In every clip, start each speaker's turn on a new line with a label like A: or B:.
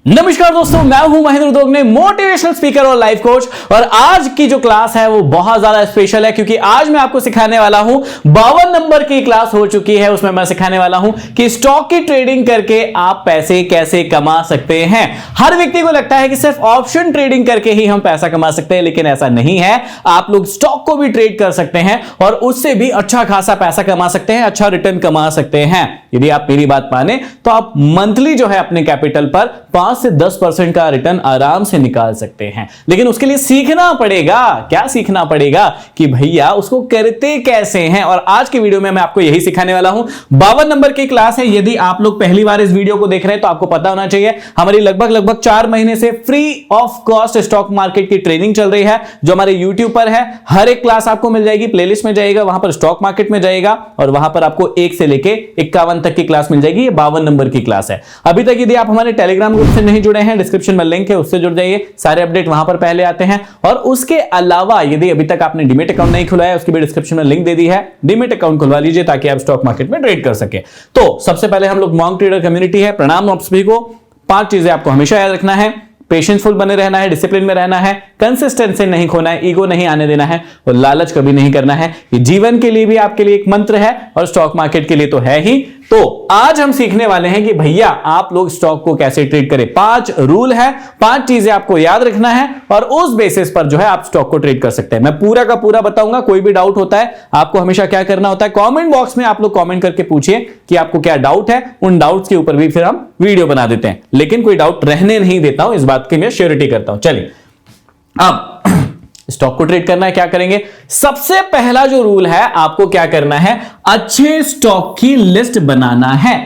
A: नमस्कार दोस्तों, मैं हूं महेंद्र दोगने, मोटिवेशनल स्पीकर और लाइफ कोच। और आज की जो क्लास है वो बहुत ज्यादा स्पेशल है क्योंकि आज मैं आपको सिखाने वाला हूं 52 नंबर की क्लास हो चुकी है। उसमें मैं सिखाने वाला हूं कि स्टॉक की ट्रेडिंग करके आप पैसे कैसे कमा सकते हैं। हर व्यक्ति को लगता है कि सिर्फ ऑप्शन ट्रेडिंग करके ही हम पैसा कमा सकते हैं, लेकिन ऐसा नहीं है। आप लोग स्टॉक को भी ट्रेड कर सकते हैं और उससे भी अच्छा खासा पैसा कमा सकते हैं, अच्छा रिटर्न कमा सकते हैं। यदि आप मेरी बात माने तो आप मंथली जो है अपने कैपिटल पर 5 से 10% का रिटर्न आराम से निकाल सकते हैं। लेकिन उसके लिए सीखना पड़ेगा। क्या सीखना पड़ेगा कि भैया उसको करते कैसे हैं। और आज के वीडियो में मैं आपको यही सिखाने वाला हूं। 52 नंबर की क्लास है। यदि आप लोग पहली बार इस वीडियो को देख रहे हैं तो आपको पता होना चाहिए हमारी लगभग 4 महीने से free of cost stock market की ट्रेनिंग चल रही है, जो हमारे यूट्यूब पर है। हर एक क्लास आपको मिल जाएगी, प्लेलिस्ट में जाएगा, वहां पर स्टॉक मार्केट में जाएगा और वहां पर आपको 1 से लेके 51 तक की क्लास मिल जाएगी। ये 52 नंबर की क्लास है। अभी तक यदि आप हमारे टेलीग्राम ग्रुप से नहीं जुड़े हैं, डिस्क्रिप्शन में लिंक है, उससे जुड़ जाइए। सारे अपडेट वहां पर पहले आते हैं। और उसके अलावा यदि अभी तक आपने डीमेट अकाउंट नहीं खुलाया, उसकी भी डिस्क्रिप्शन में लिंक दे दी है। डीमेट अकाउंट खुलवा लीजिए ताकि आप स्टॉक मार्केट में ट्रेड कर सके। तो सबसे पहले हम लोग मॉन्क ट्रेडर कम्युनिटी है। प्रणाम आप सभी को। 5 चीजें आपको हमेशा याद रखना है। पेशेंसफुल बने रहना है, डिसिप्लिन में रहना है, कंसिस्टेंसी नहीं खोना है, ईगो नहीं आने देना है और लालच कभी नहीं करना है। ये जीवन के लिए भी आपके लिए एक मंत्र है और स्टॉक मार्केट के लिए तो है ही। तो आज हम सीखने वाले हैं कि भैया आप लोग स्टॉक को कैसे ट्रेड करें। 5 रूल है, 5 चीजें आपको याद रखना है और उस बेसिस पर जो है आप स्टॉक को ट्रेड कर सकते हैं। मैं पूरा का पूरा बताऊंगा। कोई भी डाउट होता है आपको हमेशा क्या करना होता है, कमेंट बॉक्स में आप लोग कमेंट करके पूछिए कि आपको क्या डाउट है। उन डाउट्स के ऊपर भी फिर हम वीडियो बना देते हैं, लेकिन कोई डाउट रहने नहीं देता हूं, इस बात की मैं श्योरिटी करता हूं। चलिए अब स्टॉक को ट्रेड करना है, क्या करेंगे। सबसे पहला जो रूल है, आपको क्या करना है, अच्छे स्टॉक की लिस्ट बनाना है।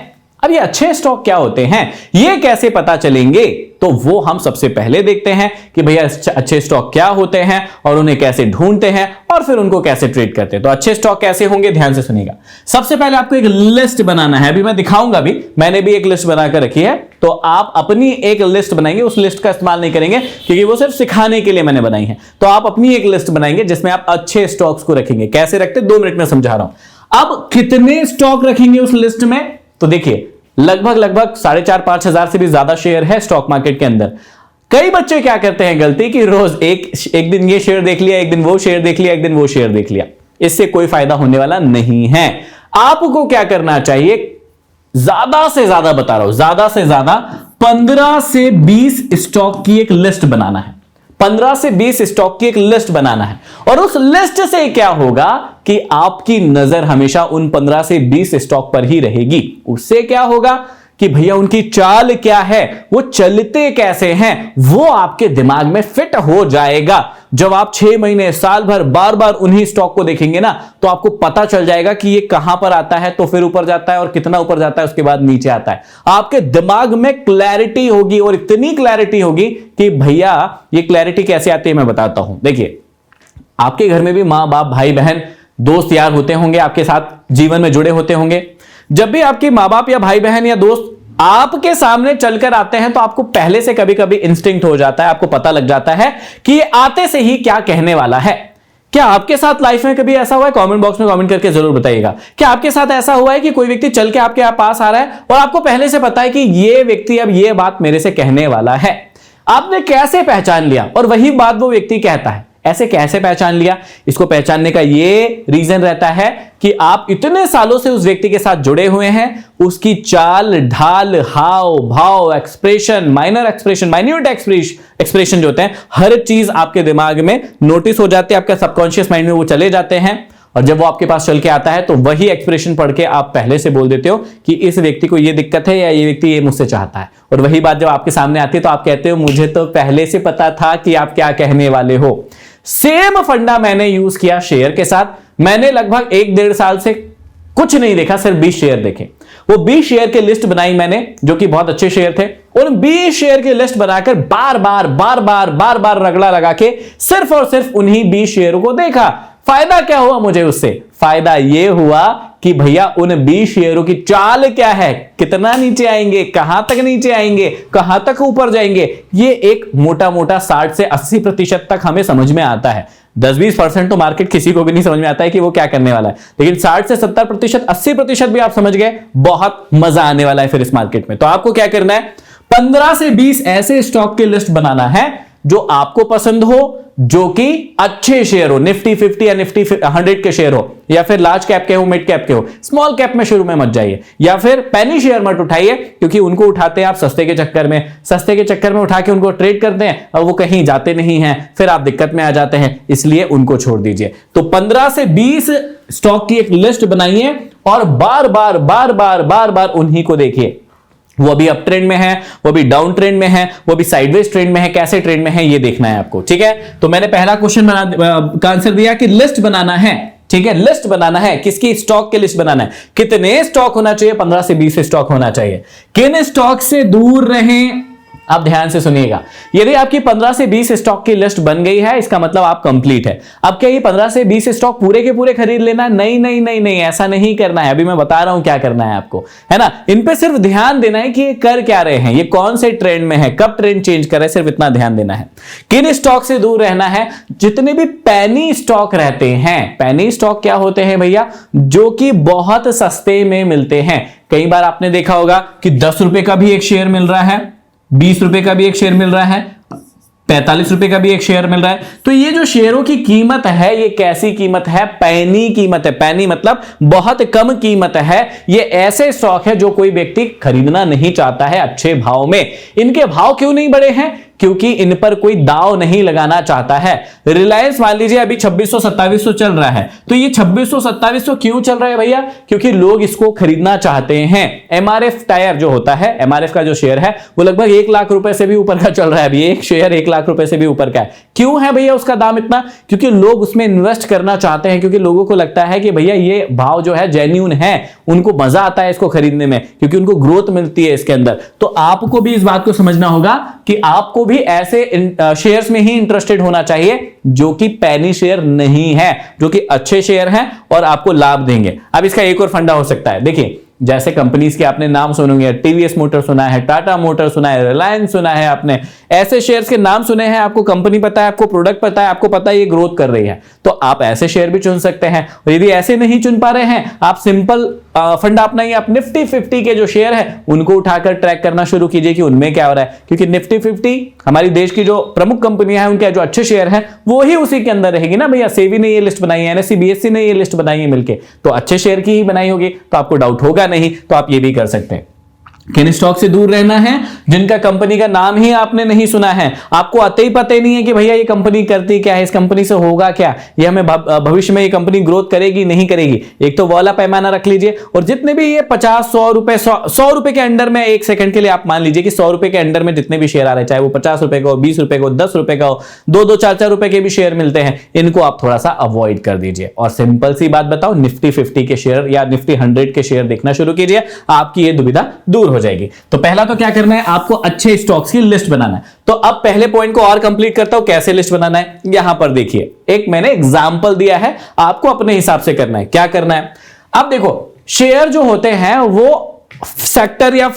A: अब ये अच्छे स्टॉक क्या होते हैं, ये कैसे पता चलेंगे, तो वो हम सबसे पहले देखते हैं कि भैया अच्छे स्टॉक क्या होते हैं और उन्हें कैसे ढूंढते हैं और फिर उनको कैसे ट्रेड करते हैं। तो अच्छे स्टॉक कैसे होंगे, ध्यान से सुनिएगा। सबसे पहले आपको एक लिस्ट बनाना है। अभी मैं दिखाऊंगा भी, मैंने भी एक लिस्ट बनाकर रखी है। तो आप अपनी एक लिस्ट बनाएंगे, उस लिस्ट का इस्तेमाल नहीं करेंगे क्योंकि वो सिर्फ सिखाने के लिए मैंने बनाई है। तो आप अपनी एक लिस्ट बनाएंगे जिसमें आप अच्छे स्टॉक्स को रखेंगे। कैसे रखते, 2 मिनट में समझा रहा हूं। अब कितने स्टॉक रखेंगे उस लिस्ट में, तो देखिए लगभग 4,500-5 हजार से भी ज्यादा शेयर है स्टॉक मार्केट के अंदर। कई बच्चे क्या करते हैं गलती कि रोज एक दिन ये शेयर देख लिया, एक दिन वो शेयर देख लिया, एक दिन वो शेयर देख लिया। इससे कोई फायदा होने वाला नहीं है। आपको क्या करना चाहिए, ज्यादा से ज्यादा बता रहा हूं, ज्यादा से ज्यादा 15 से 20 स्टॉक की एक लिस्ट बनाना है। 15 से 20 स्टॉक की एक लिस्ट बनाना है और उस लिस्ट से क्या होगा कि आपकी नजर हमेशा उन 15 से 20 स्टॉक पर ही रहेगी। उससे क्या होगा कि भैया उनकी चाल क्या है, वो चलते कैसे हैं, वो आपके दिमाग में फिट हो जाएगा। जब आप 6 महीने साल भर बार बार उन्हीं स्टॉक को देखेंगे ना, तो आपको पता चल जाएगा कि ये कहां पर आता है, तो फिर ऊपर जाता है और कितना ऊपर जाता है, उसके बाद नीचे आता है। आपके दिमाग में क्लैरिटी होगी और इतनी क्लैरिटी होगी कि भैया ये क्लैरिटी कैसे आती है मैं बताता हूं। देखिए आपके घर में भी मां बाप, भाई बहन, दोस्त यार होते होंगे, आपके साथ जीवन में जुड़े होते होंगे। जब भी आपके मां बाप या भाई बहन या दोस्त आपके सामने चलकर आते हैं तो आपको पहले से कभी कभी इंस्टिंक्ट हो जाता है, आपको पता लग जाता है कि ये आते से ही क्या कहने वाला है। क्या आपके साथ लाइफ में कभी ऐसा हुआ है, कमेंट बॉक्स में कमेंट करके जरूर बताइएगा। क्या आपके साथ ऐसा हुआ है कि कोई व्यक्ति चल के आपके पास आ रहा है और आपको पहले से पता है कि ये व्यक्ति अब ये बात मेरे से कहने वाला है। आपने कैसे पहचान लिया और वही बात वो व्यक्ति कहता है। ऐसे कैसे पहचान लिया, इसको पहचानने का ये रीजन रहता है कि आप इतने सालों से उस व्यक्ति के साथ जुड़े हुए हैं। उसकी चाल ढाल, हाव भाव, expression, minor expression, minute expression जो होते हैं, हर चीज आपके दिमाग में नोटिस हो जाती है, आपके सबकॉन्शियस माइंड में वो चले जाते हैं। और जब वो आपके पास चल के आता है तो वही एक्सप्रेशन पढ़ के आप पहले से बोल देते हो कि इस व्यक्ति को ये दिक्कत है या ये व्यक्ति ये मुझसे चाहता है। और वही बात जब आपके सामने आती है तो आप कहते हो मुझे तो पहले से पता था कि आप क्या कहने वाले हो। सेम फंडा मैंने यूज किया शेयर के साथ। मैंने लगभग 1-1.5 साल से कुछ नहीं देखा, सिर्फ 20 शेयर देखे। वो 20 शेयर की लिस्ट बनाई मैंने, जो कि बहुत अच्छे शेयर थे। उन 20 शेयर की लिस्ट बनाकर बार बार रगड़ा लगा के सिर्फ और सिर्फ उन्हीं 20 शेयरों को देखा। फायदा क्या हुआ मुझे उससे, फायदा यह हुआ कि भैया उन 20 शेयरों की चाल क्या है, कितना नीचे आएंगे, कहां तक नीचे आएंगे, कहां तक ऊपर जाएंगे। ये एक मोटा मोटा 60 से 80% तक हमें समझ में आता है। 10-20% तो मार्केट किसी को भी नहीं समझ में आता है कि वो क्या करने वाला है, लेकिन 60 से 70%, 80% भी आप समझ गए, बहुत मजा आने वाला है फिर इस मार्केट में। तो आपको क्या करना है, 15 से 20 ऐसे स्टॉक की लिस्ट बनाना है जो आपको पसंद हो, जो कि अच्छे शेयर हो, निफ्टी 50 या निफ्टी 100 के शेयर हो, या फिर लार्ज कैप के हो, मिड कैप के हो। स्मॉल कैप में शुरू में मत जाइए, या फिर पेनी शेयर मत उठाइए, क्योंकि उनको उठाते हैं आप सस्ते के चक्कर में उठा के उनको ट्रेड करते हैं और वो कहीं जाते नहीं हैं, फिर आप दिक्कत में आ जाते हैं, इसलिए उनको छोड़ दीजिए। तो 15 से 20 स्टॉक की एक लिस्ट बनाइए और बार बार उन्हीं को देखिए। वो भी अप ट्रेंड में है, वो भी डाउन ट्रेंड में है, वो भी साइडवेज ट्रेंड में है, कैसे ट्रेंड में है ये देखना है आपको। ठीक है, तो मैंने पहला क्वेश्चन का आंसर दिया कि लिस्ट बनाना है। ठीक है, लिस्ट बनाना है, किसकी? स्टॉक की लिस्ट बनाना है। कितने स्टॉक होना चाहिए? 15 से 20 स्टॉक होना चाहिए। किन स्टॉक से दूर रहें? आप ध्यान से सुनिएगा। यदि आपकी 15 से 20 स्टॉक की लिस्ट बन गई है, इसका मतलब आप कंप्लीट है। अब क्या ये 15 से 20 स्टॉक पूरे के पूरे खरीद लेना? नहीं, ऐसा नहीं करना है। अभी मैं बता रहा हूं क्या करना है आपको, है ना। इन पे सिर्फ ध्यान देना है कि ये कर क्या रहे हैं, ये कौन से ट्रेंड में है, कब ट्रेंड चेंज कर रहे हैं, सिर्फ इतना ध्यान देना है। किन स्टॉक से दूर रहना है? जितने भी पैनी स्टॉक रहते हैं। पैनी स्टॉक क्या होते हैं भैया? जो कि बहुत सस्ते में मिलते हैं। कई बार आपने देखा होगा कि 10 रुपए का भी एक शेयर मिल रहा है, 20 रुपए का भी एक शेयर मिल रहा है, 45 रुपए का भी एक शेयर मिल रहा है। तो ये जो शेयरों की कीमत है, ये कैसी कीमत है? पैनी कीमत है। पैनी मतलब बहुत कम कीमत है। ये ऐसे स्टॉक है जो कोई व्यक्ति खरीदना नहीं चाहता है अच्छे भाव में। इनके भाव क्यों नहीं बढ़े हैं? क्योंकि इन पर कोई दाव नहीं लगाना चाहता है। रिलायंस मान लीजिए अभी 2600-2700 चल रहा है, तो ये 2600-2700 क्यों चल रहा है भैया? क्योंकि लोग इसको खरीदना चाहते हैं। एमआरएफ टायर जो होता है, एमआरएफ का जो शेयर है वो लगभग 1 लाख रुपए से भी ऊपर का चल रहा है। अभी एक शेयर 1 लाख रुपए से भी ऊपर का है। क्यों है भैया उसका दाम इतना? क्योंकि लोग उसमें इन्वेस्ट करना चाहते हैं, क्योंकि लोगों को लगता है कि भैया ये भाव जो है जेन्युइन है, उनको मजा आता है इसको खरीदने में, क्योंकि उनको ग्रोथ मिलती है इसके अंदर। तो आपको भी इस बात को समझना होगा कि आपको भी ऐसे शेयर्स में ही इंटरेस्टेड होना चाहिए जो कि पैनी शेयर नहीं है, जो कि अच्छे शेयर हैं और आपको लाभ देंगे। अब इसका एक और फंडा हो सकता है। देखिए, जैसे कंपनीज के आपने नाम सुने होंगे, टीवीएस मोटर सुना है, टाटा मोटर सुना है, रिलायंस सुना है, आपने ऐसे शेयर्स के नाम सुने हैं, आपको कंपनी पता है, आपको प्रोडक्ट पता है, आपको पता है ये ग्रोथ कर रही है, तो आप ऐसे शेयर भी चुन सकते हैं। और यदि ऐसे नहीं चुन पा रहे हैं, आप सिंपल फंडा अपनाइए, आप निफ्टी 50 के जो शेयर है उनको उठाकर ट्रैक करना शुरू कीजिए कि उनमें क्या हो रहा है। क्योंकि निफ्टी 50 हमारी देश की जो प्रमुख कंपनियां हैं, उनके जो अच्छे शेयर हैं वो ही उसी के अंदर रहेगी ना भैया। सेबी ने ये लिस्ट बनाई है, एनएससी बीएससी ने ये लिस्ट बनाई है मिलके, तो अच्छे शेयर की ही बनाई होगी, तो आपको डाउट होगा नहीं। तो आप ये भी कर सकते हैं। किन स्टॉक से दूर रहना है? जिनका कंपनी का नाम ही आपने नहीं सुना है, आपको आते ही पता ही नहीं है कि भैया ये कंपनी करती क्या है, इस कंपनी से होगा क्या, ये हमें भविष्य में ये कंपनी ग्रोथ करेगी नहीं करेगी। एक तो वाला पैमाना रख लीजिए। और जितने भी ये 50-100 रुपए 100 रुपए के अंडर में, एक सेकंड के लिए आप मान लीजिए कि 100 रुपए के अंडर में जितने भी शेयर आ रहे हैं, चाहे वो 50 रुपए का हो, 20 रुपए का हो, 10 रुपए का हो, 2-2, 4-4 रुपए के भी शेयर मिलते हैं, इनको आप थोड़ा सा अवॉइड कर दीजिए। और सिंपल सी बात बताओ, निफ्टी 50 के शेयर या निफ्टी 100 के शेयर देखना शुरू कीजिए, आपकी ये दुविधा दूर हो जाएगी। तो पहला तो क्या करना है, आपको अच्छे स्टॉक्स की लिस्ट बनाना है। तो अब पहले पॉइंट को और कंप्लीट करता हूं, कैसे लिस्ट बनाना है। यहां पर देखिए, एक मैंने एग्जांपल दिया है, आपको अपने हिसाब से करना है। क्या करना है, अब देखो, शेयर जो होते हैं वो सेक्टर या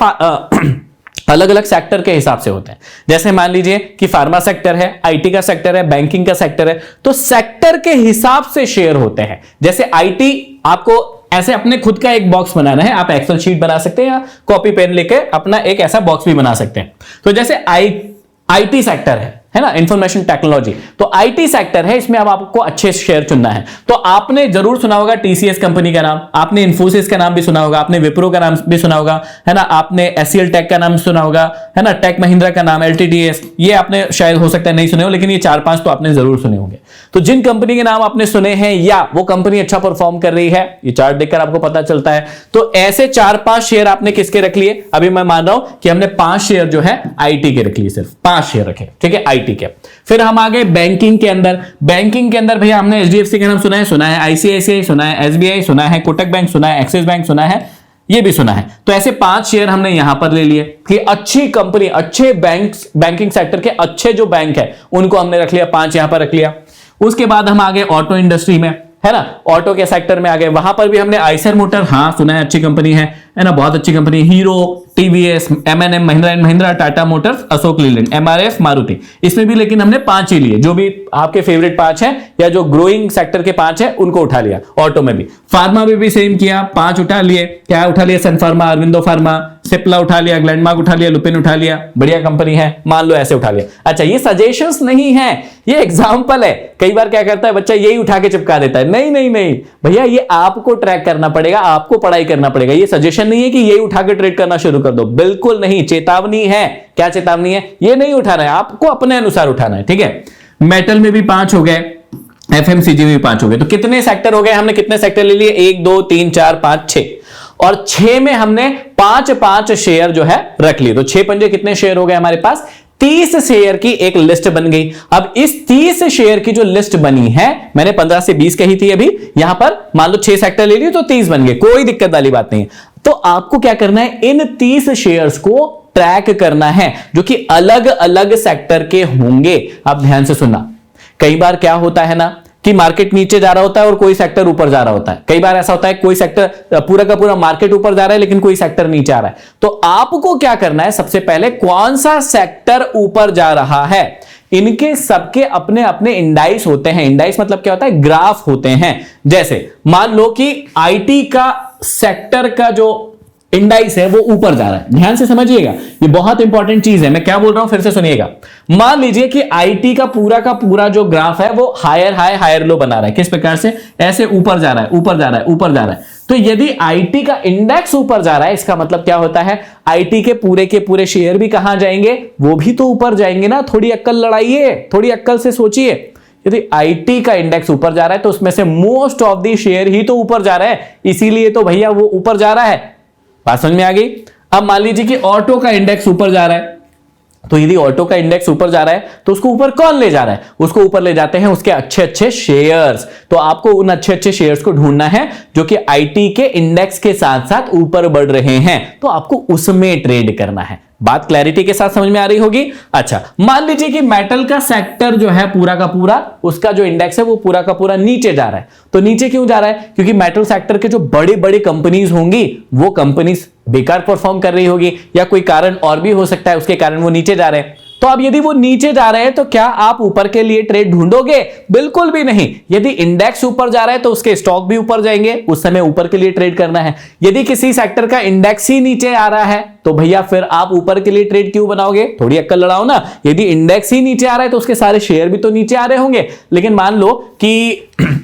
A: अलग अलग सेक्टर के हिसाब से होते हैं। जैसे मान लीजिए कि फार्मा सेक्टर है, आईटी का सेक्टर है, बैंकिंग का सेक्टर है, तो सेक्टर के हिसाब से शेयर होते हैं। जैसे आईटी, आपको ऐसे अपने खुद का एक बॉक्स बनाना है, आप एक्सेल शीट बना सकते हैं या कॉपी पेन लेके अपना एक ऐसा बॉक्स भी बना सकते हैं। तो जैसे आईटी सेक्टर है ना, इंफॉर्मेशन टेक्नोलॉजी, तो आईटी सेक्टर है, इसमें अब आपको अच्छे शेयर चुनना है। तो आपने जरूर सुना होगा टीसीएस कंपनी का नाम, आपने इन्फोसिस का नाम भी सुना होगा, आपने विप्रो का नाम भी सुना होगा, है ना, आपने एचसीएल टेक का नाम सुना होगा, है ना, टेक महिंद्रा का नाम, एलटीटीएस, ये आपने शायद हो सकता है नहीं सुने हो, लेकिन ये 4-5 तो आपने जरूर सुने होंगे। तो जिन कंपनी के नाम आपने सुने हैं या वो कंपनी अच्छा परफॉर्म कर रही है, ये चार्ट देखकर आपको पता चलता है। तो ऐसे 4-5 शेयर आपने किसके रख लिए? अभी मैं मान रहा हूं कि हमने 5 शेयर जो है आईटी के रख लिए, सिर्फ 5 शेयर रखे, ठीक है, आईटी के। फिर हम आ गए बैंकिंग के अंदर। बैंकिंग के अंदर भैया हमने एचडीएफसी का नाम सुना है, आईसीआईसीआई सुना है, एसबीआई सुना है, कोटक बैंक सुना है, एक्सिस बैंक सुना है, ये भी सुना है। तो ऐसे 5 शेयर हमने यहां पर ले लिए कि अच्छी कंपनी, अच्छे बैंकिंग सेक्टर के अच्छे जो बैंक है उनको हमने रख लिया, 5 यहां पर रख लिया। उसके बाद हम आ गए ऑटो इंडस्ट्री में, है ना, ऑटो के सेक्टर में आ गए। वहां पर भी हमने आइसर मोटर, हाँ सुना है, अच्छी कंपनी है है ना, बहुत अच्छी company, Hero, TVS, MNM, Mahindra and Mahindra, Tata motors, Ashok Leyland, MRF, Maruti. इसमें भी लेकिन हमने 5 ही लिए, जो भी आपके फेवरेट 5 हैं या जो ग्रोइंग सेक्टर के 5 हैं उनको उठा लिया। ऑटो में भी, फार्मा में भी सेम किया, 5 उठा लिए। क्या उठा लिया? सन फार्मा, अरविंदो फार्मा, सिप्ला उठा लिया, ग्लैंडमार्क उठा लिया, लुपिन उठा लिया, बढ़िया कंपनी है, मान लो ऐसे उठा लिया। अच्छा, ये सजेशंस नहीं है, ये एग्जांपल है। कई बार क्या करता है बच्चा, यही उठा के चिपका देता है। नहीं नहीं नहीं भैया, ये आपको ट्रैक करना पड़ेगा, आपको पढ़ाई करना पड़ेगा। ये सजेशन नहीं है कि यही उठा के ट्रेड करना शुरू कर दो, बिल्कुल नहीं, चेतावनी है। क्या चेतावनी है? ये नहीं उठाना है, आपको अपने अनुसार उठाना है, ठीक है। मेटल में भी 5 हो गए, एफएमसीजी में भी 5 हो गए। तो कितने सेक्टर हो गए? हमने कितने सेक्टर ले लिए? 1 2 3 4 5 6, और 6 में हमने 5 शेयर जो है रख लिए। तो 6 पंजे कितने शेयर हो गए हमारे पास? 30 शेयर की एक लिस्ट बन गई। अब इस 30 शेयर की जो लिस्ट बनी है, मैंने 15 से 20 कही थी अभी, यहां पर मान लो 6 सेक्टर ले लिए तो 30 बन गए, कोई दिक्कत वाली बात नहीं है। तो आपको क्या करना है? इन 30 शेयर्स को ट्रैक करना है, जो कि अलग अलग सेक्टर के होंगे। आप ध्यान से सुनना, कई बार क्या होता है ना कि मार्केट नीचे जा रहा होता है और कोई सेक्टर ऊपर जा रहा होता है। कई बार ऐसा होता है कोई सेक्टर, पूरा का पूरा मार्केट ऊपर जा रहा है लेकिन कोई सेक्टर नीचे आ रहा है। तो आपको क्या करना है? सबसे पहले कौन सा सेक्टर ऊपर जा रहा है, इनके सबके अपने अपने इंडाइस होते हैं। इंडाइस मतलब क्या होता है? ग्राफ होते हैं। जैसे मान लो कि आईटी का सेक्टर का जो इंडाइस है वो ऊपर जा रहा है, ध्यान से समझिएगा, ये बहुत इंपॉर्टेंट चीज है। मैं क्या बोल रहा हूं फिर से सुनिएगा। मान लीजिए कि आईटी का पूरा जो ग्राफ है वो हायर हाई हायर लो बना रहा है। किस प्रकार से? ऐसे ऊपर जा रहा है, ऊपर जा रहा है, ऊपर जा रहा है। तो यदि आईटी का इंडेक्स ऊपर जा रहा है, इसका मतलब क्या होता है? आईटी के पूरे शेयर भी कहां जाएंगे? वो भी तो ऊपर जाएंगे ना। थोड़ी अक्ल लड़ाइए, थोड़ी अक्ल से सोचिए। यदि आईटी का इंडेक्स ऊपर जा रहा है तो उसमें से मोस्ट ऑफ द शेयर ही तो ऊपर जा रहा है, इसीलिए तो भैया वो ऊपर जा रहा है। बात समझ में आ गई? अब मान लीजिए कि ऑटो का इंडेक्स ऊपर जा रहा है, तो यदि ऑटो का इंडेक्स ऊपर जा रहा है तो उसको ऊपर कौन ले जा रहा है? उसको ऊपर ले जाते हैं उसके अच्छे अच्छे शेयर्स। तो आपको उन अच्छे अच्छे शेयर्स को ढूंढना है जो कि आईटी के इंडेक्स के साथ साथ ऊपर बढ़ रहे हैं, तो आपको उसमें ट्रेड करना है। बात क्लैरिटी के साथ समझ में आ रही होगी। अच्छा, मान लीजिए कि मेटल का सेक्टर जो है पूरा का पूरा, उसका जो इंडेक्स है वो पूरा का पूरा नीचे जा रहा है। तो नीचे क्यों जा रहा है? क्योंकि मेटल सेक्टर के जो बड़ी बड़ी कंपनीज होंगी वो कंपनीज बेकार परफॉर्म कर रही होगी, या कोई कारण और भी हो सकता है उसके कारण वो नीचे जा रहे हैं। तो अब यदि वो नीचे जा रहे हैं तो क्या आप ऊपर के लिए ट्रेड ढूंढोगे? बिल्कुल भी नहीं। यदि इंडेक्स ऊपर जा रहा है तो उसके स्टॉक भी ऊपर जाएंगे, उस समय ऊपर के लिए ट्रेड करना है। यदि किसी सेक्टर का इंडेक्स ही नीचे आ रहा है तो भैया फिर आप ऊपर के लिए ट्रेड क्यों बनाओगे? थोड़ी अक्ल लड़ाओ ना। यदि इंडेक्स ही नीचे आ रहा है तो उसके सारे शेयर भी तो नीचे आ रहे होंगे। लेकिन मान लो कि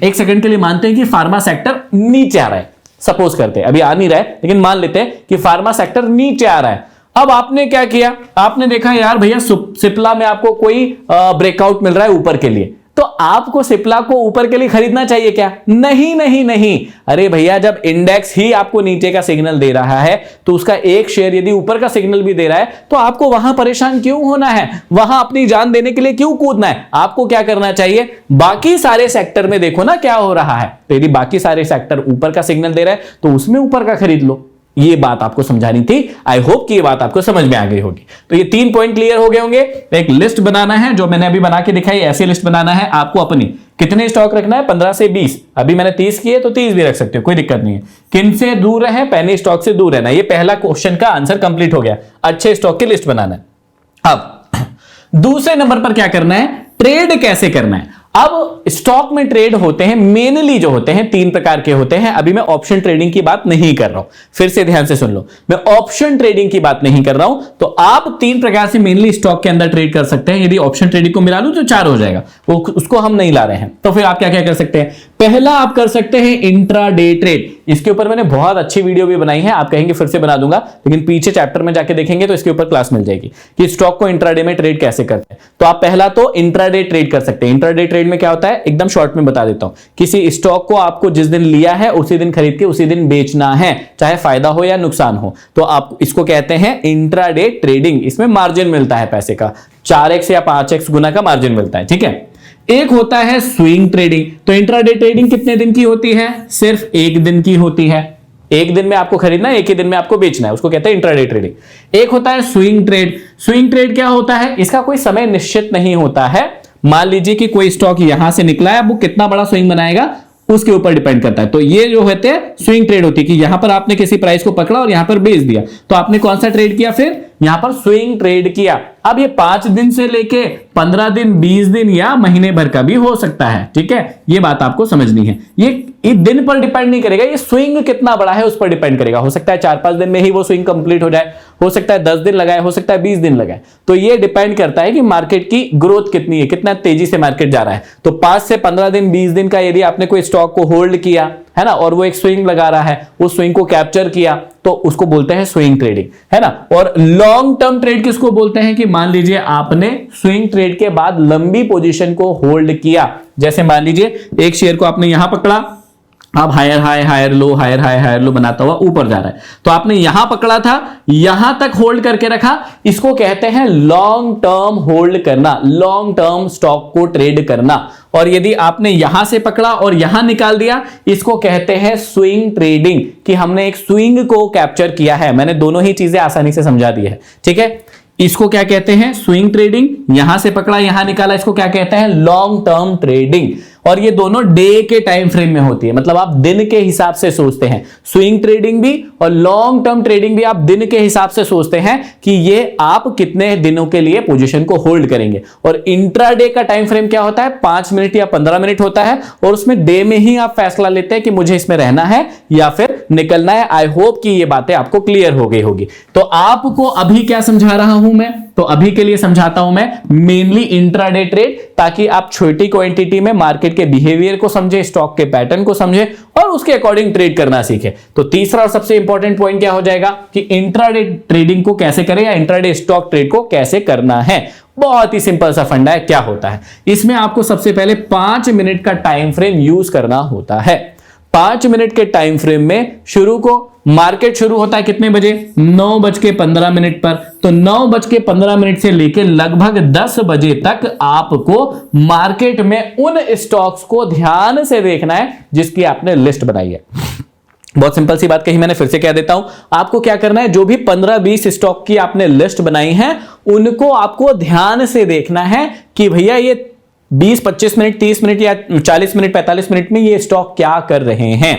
A: एक सेकंड के लिए मानते हैं कि फार्मा सेक्टर नीचे आ रहा है, सपोज करते हैं, अभी आ नहीं रहा है लेकिन मान लेते हैं कि फार्मा सेक्टर नीचे आ रहा है। अब आपने क्या किया? आपने देखा यार भैया सिप्ला में आपको कोई ब्रेकआउट मिल रहा है ऊपर के लिए, तो आपको सिप्ला को ऊपर के लिए खरीदना चाहिए क्या? नहीं नहीं नहीं। अरे भैया, जब इंडेक्स ही आपको नीचे का सिग्नल दे रहा है तो उसका एक शेयर यदि ऊपर का सिग्नल भी दे रहा है तो आपको वहां परेशान क्यों होना है? वहां अपनी जान देने के लिए क्यों कूदना है? आपको क्या करना चाहिए? बाकी सारे सेक्टर में देखो ना क्या हो रहा है। तो यदि बाकी सारे सेक्टर ऊपर का सिग्नल दे रहा है तो उसमें ऊपर का खरीद लो। ये बात आपको समझानी थी। आई होप कि ये बात आपको समझ में आ गई होगी। तो ये 3 पॉइंट क्लियर हो गए होंगे। एक लिस्ट बनाना है, जो मैंने अभी बना के दिखाई, ऐसी लिस्ट बनाना है आपको अपनी। कितने स्टॉक रखना है? 15 से 20। अभी मैंने 30 किए तो 30 भी रख सकते हो, कोई दिक्कत नहीं है। किन से दूर रहे? पेनी स्टॉक से दूर रहना। ये पहला क्वेश्चन का आंसर कंप्लीट हो गया। अच्छे स्टॉक की लिस्ट बनाना है। अब दूसरे नंबर पर क्या करना है? ट्रेड कैसे करना है। अब स्टॉक में ट्रेड होते हैं, मेनली जो होते हैं 3 प्रकार के होते हैं। अभी मैं ऑप्शन ट्रेडिंग की बात नहीं कर रहा हूं, फिर से ध्यान से सुन लो, मैं ऑप्शन ट्रेडिंग की बात नहीं कर रहा हूं। तो आप 3 प्रकार से मेनली स्टॉक के अंदर ट्रेड कर सकते हैं। यदि ऑप्शन ट्रेडिंग को मिला लूं तो 4 हो जाएगा, वो उसको हम नहीं ला रहे हैं। तो फिर आप क्या क्या कर सकते हैं? पहला आप कर सकते हैं इंट्राडे ट्रेड। इसके ऊपर मैंने बहुत अच्छी वीडियो भी बनाई है, आप कहेंगे फिर से बना दूंगा, लेकिन पीछे चैप्टर में जाके देखेंगे तो इसके ऊपर क्लास मिल जाएगी कि स्टॉक को इंट्राडे में ट्रेड कैसे करते हैं। तो आप पहला तो इंट्राडे ट्रेड कर सकते हैं। इंट्राडे ट्रेड में क्या होता है, एकदम शॉर्ट में बता देता हूं। किसी स्टॉक को आपको जिस दिन लिया है उसी दिन खरीद के उसी दिन बेचना है, चाहे फायदा हो या नुकसान हो। तो आप इसको कहते हैं इंट्राडे ट्रेडिंग। इसमें मार्जिन मिलता है पैसे का, 4x या 5x गुना का मार्जिन मिलता है, ठीक है। एक होता है स्विंग ट्रेडिंग। तो इंट्राडे ट्रेडिंग कितने दिन की होती है? सिर्फ 1 दिन की होती है। एक दिन में आपको खरीदना है, एक ही दिन में आपको बेचना है, उसको कहते हैं इंट्राडे ट्रेडिंग। एक होता है स्विंग ट्रेड। स्विंग ट्रेड क्या होता है? इसका कोई समय निश्चित नहीं होता है। मान लीजिए कि कोई स्टॉक यहां से निकला है, वो कितना बड़ा स्विंग बनाएगा उसके ऊपर डिपेंड करता है। तो ये जो होते हैं स्विंग ट्रेड होती है कि यहां पर आपने किसी प्राइस को पकड़ा और यहां पर बेच दिया, तो आपने कौन सा ट्रेड किया, फिर यहां पर स्विंग ट्रेड किया। अब ये 5 दिन से लेके 15 दिन, 20 दिन या महीने भर का भी हो सकता है, ठीक है, ये बात आपको समझनी है। ये दिन पर डिपेंड नहीं करेगा, ये स्विंग कितना बड़ा है उस पर डिपेंड करेगा। हो सकता है 4-5 दिन में ही वो स्विंग कंप्लीट हो जाए, हो सकता है 10 दिन लगाए, हो सकता है 20 दिन लगाए। तो ये डिपेंड करता है कि मार्केट की ग्रोथ कितनी है, कितना तेजी से मार्केट जा रहा है। तो 5 से 15 दिन, 20 दिन का यदि आपने कोई स्टॉक को होल्ड किया है ना, और वो एक स्विंग लगा रहा है, उस स्विंग को कैप्चर किया, तो उसको बोलते हैं स्विंग ट्रेडिंग, है ना। और लॉन्ग टर्म ट्रेड किसको बोलते हैं कि मान लीजिए आपने स्विंग ट्रेड के बाद लंबी पोजीशन को होल्ड किया। जैसे मान लीजिए एक शेयर को आपने यहां पकड़ा, अब higher high higher low, higher high higher low बनाता हुआ ऊपर जा रहा है, तो आपने यहां पकड़ा था, यहां तक होल्ड करके रखा, इसको कहते हैं लॉन्ग टर्म होल्ड करना, लॉन्ग टर्म स्टॉक को ट्रेड करना। और यदि आपने यहां से पकड़ा और यहां निकाल दिया, इसको कहते हैं स्विंग ट्रेडिंग, कि हमने एक स्विंग को कैप्चर किया है। मैंने दोनों ही चीजें आसानी से समझा दी है, ठीक है। इसको क्या कहते हैं, स्विंग ट्रेडिंग, यहां से पकड़ा यहां निकाला, इसको क्या कहते हैं, लॉन्ग टर्म ट्रेडिंग। और ये दोनों डे के टाइम फ्रेम में होती है, मतलब आप दिन के हिसाब से सोचते हैं। स्विंग ट्रेडिंग भी और लॉन्ग टर्म ट्रेडिंग भी आप दिन के हिसाब से सोचते हैं कि ये आप कितने दिनों के लिए पोजीशन को होल्ड करेंगे। और इंट्राडे का टाइम फ्रेम क्या होता है, 5 मिनट या 15 मिनट होता है, और उसमें डे में ही आप फैसला लेते हैं कि मुझे इसमें रहना है या फिर निकलना है। आई होप कि ये बातें आपको क्लियर हो गई होगी। तो आपको अभी क्या समझा रहा हूं मैं, तो अभी के लिए समझाता हूं मैं मेनली इंट्राडे ट्रेड, ताकि आप छोटी क्वांटिटी में मार्केट के बिहेवियर को समझे, स्टॉक के पैटर्न को समझे और उसके अकॉर्डिंग ट्रेड करना सीखे। तो तीसरा और सबसे इंपॉर्टेंट पॉइंट क्या हो जाएगा कि इंट्राडे ट्रेडिंग को कैसे करें या इंट्राडे स्टॉक ट्रेड को कैसे करना है। बहुत ही सिंपल सा फंडा है। क्या होता है इसमें, आपको सबसे पहले 5 मिनट का टाइम फ्रेम यूज करना होता है। 5 मिनट के टाइम फ्रेम में शुरू को मार्केट शुरू होता है कितने बजे, 9:15 पर। तो 9:15 से लेकर लगभग 10 बजे तक आपको मार्केट में उन स्टॉक्स को ध्यान से देखना है जिसकी आपने लिस्ट बनाई है। बहुत सिंपल सी बात कही मैंने, फिर से कह देता हूं। आपको क्या करना है, जो भी 15-20 स्टॉक की आपने लिस्ट बनाई है, उनको आपको ध्यान से देखना है कि भैया ये 20-25 मिनट, 30 मिनट या 40 मिनट, 45 मिनट में ये स्टॉक क्या कर रहे हैं।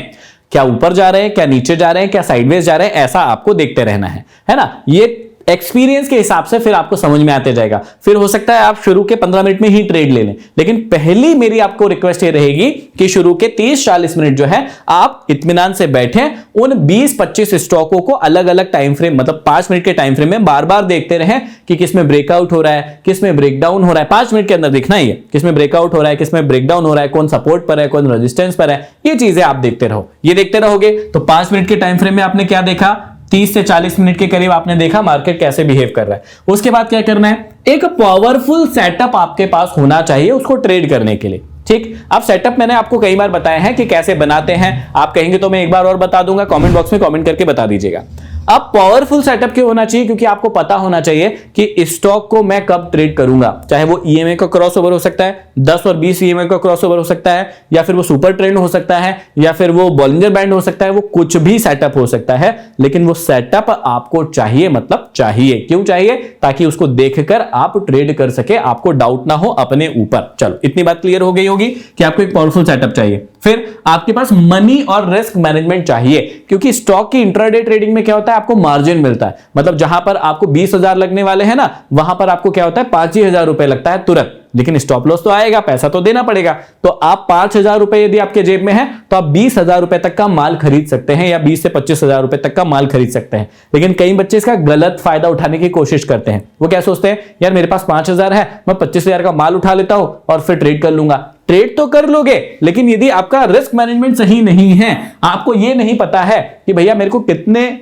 A: क्या ऊपर जा रहे हैं, क्या नीचे जा रहे हैं, क्या साइडवेज जा रहे हैं, ऐसा आपको देखते रहना है ना। ये एक्सपीरियंस के हिसाब से फिर आपको समझ में आते जाएगा। फिर हो सकता है आप शुरू के 15 मिनट में ही ट्रेड ले लें, लेकिन पहली मेरी आपको रिक्वेस्ट ये रहेगी कि शुरू के 30-40 मिनट जो है आप इत्मीनान से बैठें, उन 20-25 स्टॉकों को अलग अलग टाइम फ्रेम, मतलब 5 मिनट के टाइम फ्रेम में बार बार देखते रहें कि किसमें ब्रेकआउट हो रहा है, किसमें ब्रेकडाउन हो रहा है। 5 मिनट के अंदर देखना ही है किसमें ब्रेकआउट हो रहा है, किसमें ब्रेकडाउन हो रहा है, कौन सपोर्ट पर है, कौन रेजिस्टेंस पर है। ये चीजें आप देखते रहो। ये देखते रहोगे तो 5 मिनट के टाइम फ्रेम में आपने क्या देखा, 30 से 40 मिनट के करीब आपने देखा मार्केट कैसे बिहेव कर रहा है। उसके बाद क्या करना है, एक पावरफुल सेटअप आपके पास होना चाहिए उसको ट्रेड करने के लिए। ठीक, अब सेटअप मैंने आपको कई बार बताया है कि कैसे बनाते हैं। आप कहेंगे तो मैं एक बार और बता दूंगा, कमेंट बॉक्स में कमेंट करके बता दीजिएगा। अब पावरफुल सेटअप क्यों होना चाहिए, क्योंकि आपको पता होना चाहिए कि स्टॉक को मैं कब ट्रेड करूंगा। चाहे वो ईएमए का क्रॉसओवर हो सकता है, 10 और 20 ईएमए का क्रॉसओवर हो सकता है, या फिर वो सुपर ट्रेंड हो सकता है, या फिर वो बॉलिंजर बैंड हो सकता है, वो कुछ भी सेटअप हो सकता है। लेकिन वो सेटअप आपको चाहिए, मतलब चाहिए। क्यों चाहिए, ताकि उसको देखकर आप ट्रेड कर सके, आपको डाउट ना हो अपने ऊपर। चलो इतनी बात क्लियर हो गई होगी कि आपको एक पावरफुल सेटअप चाहिए। फिर आपके पास मनी और रिस्क मैनेजमेंट चाहिए, क्योंकि स्टॉक की इंट्राडे ट्रेडिंग में क्या होता है, आपको मार्जिन मिलता है। मतलब जहां पर आपको 20,000 लगने वाले हैं ना, वहां पर आपको क्या होता है, 5,000 रुपए लगता है तुरंत। लेकिन स्टॉप लॉस तो आएगा, पैसा तो देना पड़ेगा। तो आप 5,000 रुपए यदि आपके जेब में है तो आप 20,000 रुपए तक का माल खरीद सकते हैं, या 20 से 25,000 रुपए तक का माल खरीद सकते हैं। लेकिन कई बच्चे इसका गलत फायदा उठाने की कोशिश करते हैं। वो क्या सोचते हैं, यार मेरे पास 5,000 है, मैं 25,000 का माल उठा लेता हूं और फिर ट्रेड कर लूंगा। ट्रेड तो कर लोगे, लेकिन यदि आपका रिस्क मैनेजमेंट सही नहीं है, आपको यह नहीं पता है कि भैया मेरे को कितने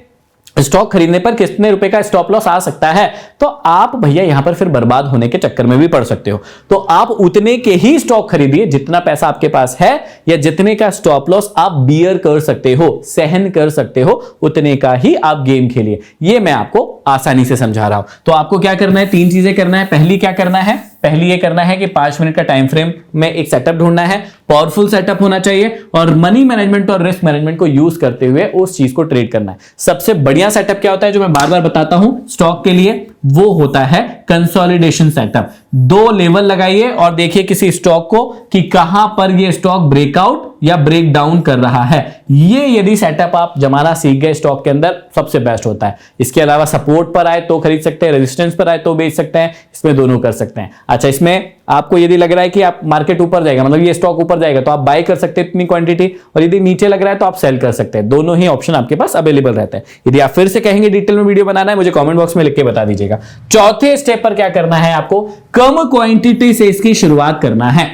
A: स्टॉक खरीदने पर कितने रुपए का स्टॉप लॉस आ सकता है, तो आप भैया यहां पर फिर बर्बाद होने के चक्कर में भी पड़ सकते हो। तो आप उतने के ही स्टॉक खरीदिए जितना पैसा आपके पास है, या जितने का स्टॉप लॉस आप बियर कर सकते हो, सहन कर सकते हो, उतने का ही आप गेम खेलिए। ये मैं आपको आसानी से समझा रहा हूं। तो आपको क्या करना है, 3 चीजें करना है। पहली क्या करना है, पहली ये करना है कि 5 मिनट का टाइम फ्रेम में एक सेटअप ढूंढना है, पावरफुल सेटअप होना चाहिए, और मनी मैनेजमेंट और रिस्क मैनेजमेंट को यूज करते हुए उस चीज को ट्रेड करना है। सबसे बढ़िया सेटअप क्या होता है, जो मैं बार बार बताता हूं स्टॉक के लिए, वो होता है कंसोलिडेशन सेटअप। दो लेवल लगाइए और देखिए किसी स्टॉक को कि कहां पर ये स्टॉक ब्रेकआउट या ब्रेक डाउन कर रहा है। ये यदि सेटअप आप जमाना सीख गए स्टॉक के अंदर, सबसे बेस्ट होता है। इसके अलावा सपोर्ट पर आए तो खरीद सकते हैं, रेजिस्टेंस पर आए तो बेच सकते हैं, इसमें दोनों कर सकते हैं। अच्छा, इसमें आपको यदि लग रहा है कि आप मार्केट ऊपर जाएगा, मतलब ये स्टॉक ऊपर जाएगा, तो आप बाय कर सकते हैं इतनी क्वांटिटी, और यदि नीचे लग रहा है तो आप सेल कर सकते हैं। दोनों ही ऑप्शन आपके पास अवेलेबल रहते हैं। यदि आप फिर से कहेंगे डिटेल में वीडियो बनाना है, मुझे कमेंट बॉक्स में लिख के बता दीजिएगा। चौथे स्टेप पर क्या करना है, आपको कम क्वांटिटी से इसकी शुरुआत करना है।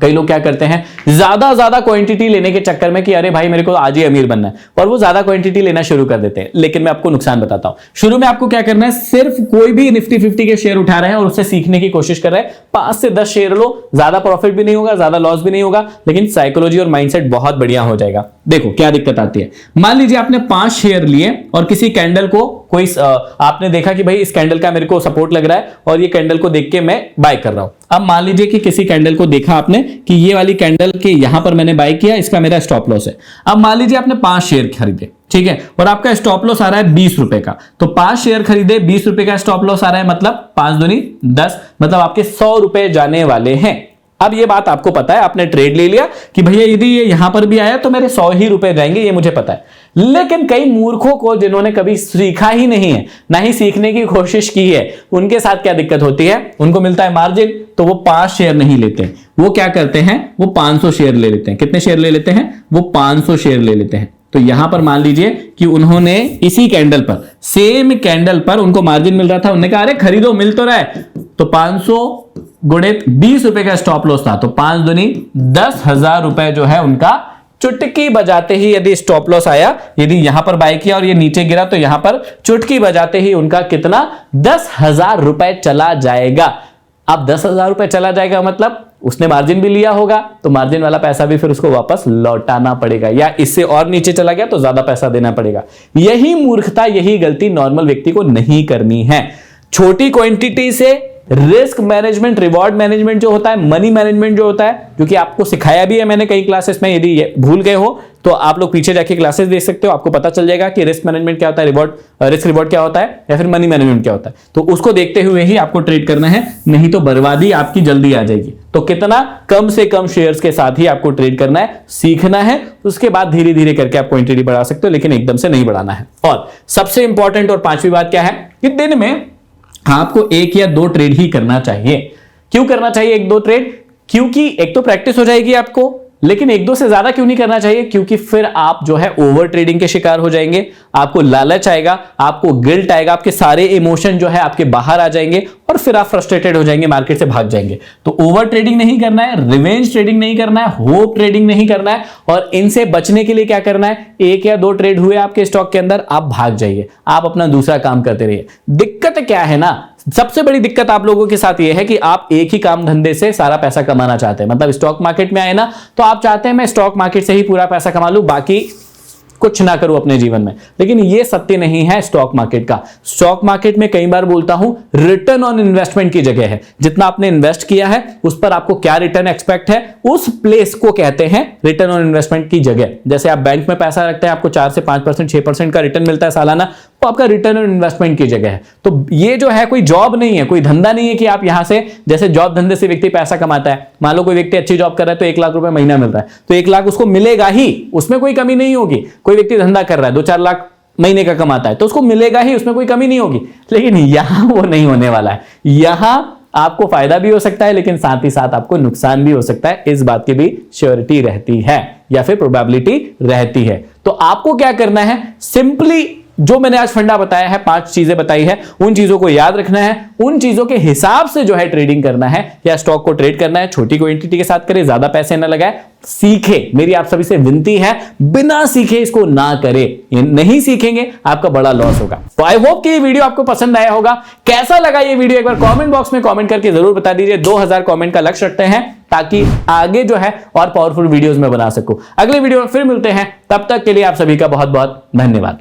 A: कई लोग क्या करते हैं, ज्यादा क्वांटिटी लेने के चक्कर में कि अरे भाई मेरे को आज ही अमीर बनना है, और वो ज्यादा क्वांटिटी लेना शुरू कर देते हैं। लेकिन मैं आपको नुकसान बताता हूं। शुरू में आपको क्या करना है, सिर्फ कोई भी निफ्टी 50 के शेयर उठा रहे हैं और उससे सीखने की कोशिश कर रहे हैं, 5 से 10 शेयर लो, ज्यादा प्रॉफिट भी नहीं होगा, ज्यादा लॉस भी नहीं होगा, लेकिन साइकोलॉजी और माइंडसेट बहुत बढ़िया हो जाएगा। देखो क्या दिक्कत आती है। मान लीजिए आपने 5 शेयर लिए और किसी कैंडल को कोई आपने देखा कि भाई इस कैंडल का मेरे को सपोर्ट लग रहा है और ये कैंडल को देख के मैं बाय कर रहा हूं। अब मान लीजिए कि किसी कैंडल को देखा आपने कि ये वाली कैंडल के यहां पर मैंने बाय किया, इसका मेरा स्टॉप लॉस है। अब मान लीजिए आपने 5 शेयर खरीदे, ठीक है, और आपका स्टॉप लॉस आ रहा है 20 रुपए का। तो 5 शेयर खरीदे, 20 रुपए का स्टॉप लॉस आ रहा है, मतलब 5 दूनी 10, मतलब आपके 100 रुपए जाने वाले हैं। अब ये बात आपको पता है, आपने ट्रेड ले लिया कि भैया यदि ये यहां पर भी आया तो मेरे 100 ही रुपए जाएंगे, ये मुझे पता है। लेकिन कई मूर्खों को, जिन्होंने कभी सीखा ही नहीं है, ना ही सीखने की कोशिश की है, उनके साथ क्या दिक्कत होती है, उनको मिलता है मार्जिन तो वो 5 शेयर नहीं लेते। वो क्या करते हैं, वो 500 शेयर ले लेते हैं। कितने शेयर ले लेते हैं, वो 500 शेयर ले लेते हैं। तो यहां पर मान लीजिए कि उन्होंने इसी कैंडल पर, सेम कैंडल पर उनको मार्जिन मिल रहा था, उन्होंने कहा अरे खरीदो, मिल तो रहा है। तो 500 गुणे 20 रुपए का स्टॉप लॉस था, तो 5 दूनी 10,000 रुपए जो है उनका चुटकी बजाते ही, यदि स्टॉप लॉस आया, यदि यहां पर बाय किया और ये नीचे गिरा, तो यहां पर चुटकी बजाते ही उनका कितना, 10,000 रुपए चला जाएगा। अब 10,000 रुपए चला जाएगा मतलब उसने मार्जिन भी लिया होगा, तो मार्जिन वाला पैसा भी फिर उसको वापस लौटाना पड़ेगा, या इससे और नीचे चला गया तो ज्यादा पैसा देना पड़ेगा। यही मूर्खता, यही गलती नॉर्मल व्यक्ति को नहीं करनी है। छोटी क्वांटिटी से रिस्क मैनेजमेंट, रिवॉर्ड मैनेजमेंट जो होता है, मनी मैनेजमेंट जो होता है, जो कि आपको सिखाया भी है मैंने कई क्लासेस में, यदि ये भूल गए हो तो आप लोग पीछे जाके क्लासेस देख सकते हो, आपको पता चल जाएगा कि रिस्क मैनेजमेंट क्या होता है, रिस्क रिवॉर्ड क्या होता है, या फिर मनी मैनेजमेंट क्या होता है। तो उसको देखते हुए ही आपको ट्रेड करना है, नहीं तो बर्बादी आपकी जल्दी आ जाएगी। तो कितना, कम से कम शेयर्स के साथ ही आपको ट्रेड करना है, सीखना है, उसके बाद धीरे धीरे करके आप क्वांटिटी बढ़ा सकते हो, लेकिन एकदम से नहीं बढ़ाना है। और सबसे इंपॉर्टेंट और 5वीं बात क्या है कि दिन में आपको 1 या 2 ट्रेड ही करना चाहिए। क्यों करना चाहिए 1-2 ट्रेड? क्योंकि एक तो प्रैक्टिस हो जाएगी आपको, लेकिन 1-2 से ज्यादा क्यों नहीं करना चाहिए, क्योंकि फिर आप जो है ओवर ट्रेडिंग के शिकार हो जाएंगे, आपको लालच आएगा, आपको गिल्ट आएगा, आपके सारे इमोशन जो है आपके बाहर आ जाएंगे और फिर आप फ्रस्ट्रेटेड हो जाएंगे, मार्केट से भाग जाएंगे। तो ओवर ट्रेडिंग नहीं करना है, रिवेंज ट्रेडिंग नहीं करना है, होप ट्रेडिंग नहीं करना है, और इनसे बचने के लिए क्या करना है, 1 या 2 ट्रेड हुए आपके स्टॉक के अंदर, आप भाग जाइए, आप अपना दूसरा काम करते रहिए। दिक्कत क्या है ना, सबसे बड़ी दिक्कत आप लोगों के साथ यह है कि आप एक ही काम धंधे से सारा पैसा कमाना चाहते हैं। मतलब स्टॉक मार्केट में आए ना, तो आप चाहते हैं मैं स्टॉक मार्केट से ही पूरा पैसा कमा लूं, बाकी कुछ ना करूं अपने जीवन में। लेकिन यह सत्य नहीं है स्टॉक मार्केट का। स्टॉक मार्केट में कई बार बोलता हूं, रिटर्न ऑन इन्वेस्टमेंट की जगह है। जितना आपने इन्वेस्ट किया है उस पर आपको क्या रिटर्न एक्सपेक्ट है, उस प्लेस को कहते हैं रिटर्न ऑन इन्वेस्टमेंट की जगह। जैसे आप बैंक में पैसा रखते हैं, आपको 4 से 5%, 6% का रिटर्न मिलता है सालाना, तो आपका रिटर्न ऑन इन्वेस्टमेंट की जगह है। तो ये जो है कोई जॉब नहीं है, कोई धंधा नहीं है कि आप यहां से, जैसे जॉब धंधे से व्यक्ति पैसा कमाता है, मान लो कोई व्यक्ति अच्छी जॉब कर रहा है तो 1 लाख रुपए महीना मिल रहा है, तो 1 लाख उसको मिलेगा ही, उसमें कोई कमी नहीं होगी। कोई व्यक्ति धंधा कर रहा है, 2-4 लाख महीने का कमाता है, तो उसको मिलेगा ही, उसमें कोई कमी नहीं होगी। लेकिन यहां वो नहीं होने वाला है। यहां आपको फायदा भी हो सकता है, लेकिन साथ ही साथ आपको नुकसान भी हो सकता है, इस बात की भी श्योरिटी रहती है या फिर प्रोबेबिलिटी रहती है। तो आपको क्या करना है, सिंपली जो मैंने आज फंडा बताया है, 5 चीजें बताई है, उन चीजों को याद रखना है, उन चीजों के हिसाब से जो है ट्रेडिंग करना है या स्टॉक को ट्रेड करना है। छोटी क्वांटिटी के साथ करे, ज्यादा पैसे ना लगाए, सीखे। मेरी आप सभी से विनती है, बिना सीखे इसको ना करे, नहीं सीखेंगे आपका बड़ा लॉस होगा। तो आई होप कि ये वीडियो आपको पसंद आया होगा। कैसा लगा ये वीडियो एक बार कमेंट बॉक्स में कमेंट करके जरूर बता दीजिए। 2000 कमेंट का लक्ष्य रखते हैं ताकि आगे जो है और पावरफुल वीडियोस में बना सकूं। अगले वीडियो में फिर मिलते हैं, तब तक के लिए आप सभी का बहुत बहुत धन्यवाद।